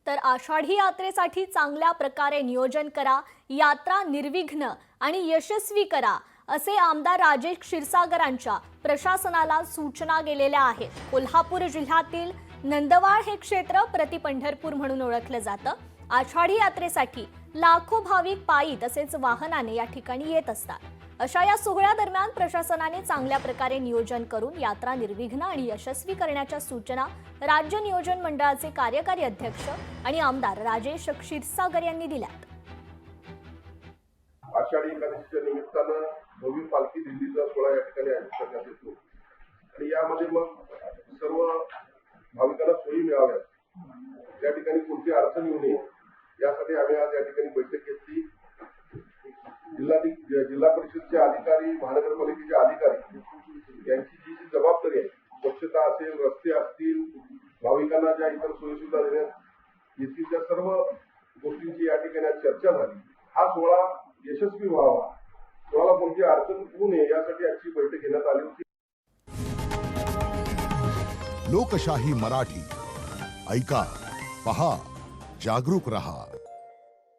तर आषाढी यात्रेसाठी चांगल्या प्रकारे नियोजन करा, यात्रा निर्विघ्न आणि यशस्वी करा, असे आमदार राजेश क्षीरसागरांच्या प्रशासनाला सूचना गेलेल्या आहेत। कोल्हापूर जिल्ह्यातील नंदवाळ हे क्षेत्र प्रतिपंढरपूर म्हणून ओळखलं जातं। आषाढी यात्रेसाठी लाखो भाविक पायी तसेच वाहनाने या ठिकाणी येत असतात। अशा या सोहळ्यादरम्यान प्रशासनाने चांगल्या प्रकारे नियोजन करून यात्रा निर्विघ्न आणि यशस्वी करण्याच्या सूचना राज्य नियोजन मंडळाचे कार्यकारी अध्यक्ष आणि आमदार राजेश क्षीरसागर यांनी दिल्यात। आषाढी एकादशीच्या निमित्तानं भव्य पालखी दिंडीचा सोहळा या ठिकाणी आयोजित करण्यात येतो आणि यामध्ये मग सर्व भाविकांना सोयी मिळाव्यात, या ठिकाणी कोणती अडचण येऊ नये यासाठी आम्ही आज या ठिकाणी बैठक घेतली। जिल्हा परिषदचे अधिकारी, महानगरपालिकेचे अधिकारी यांची जी जबाबदारी आहे, स्वच्छता असेल, रस्ते असतील, भाविकांना ज्या इतर सोयीसुविधा देण्यात येतील त्या सर्व गोष्टींची या ठिकाणी आज चर्चा झाली। हा सोहळा यशस्वी व्हावा, सोहळ्याला कोणती अडचण येऊ नये यासाठी आजची बैठक घेण्यात आली होती। लोकशाही मराठी ऐका, पहा, जागरूक रहा।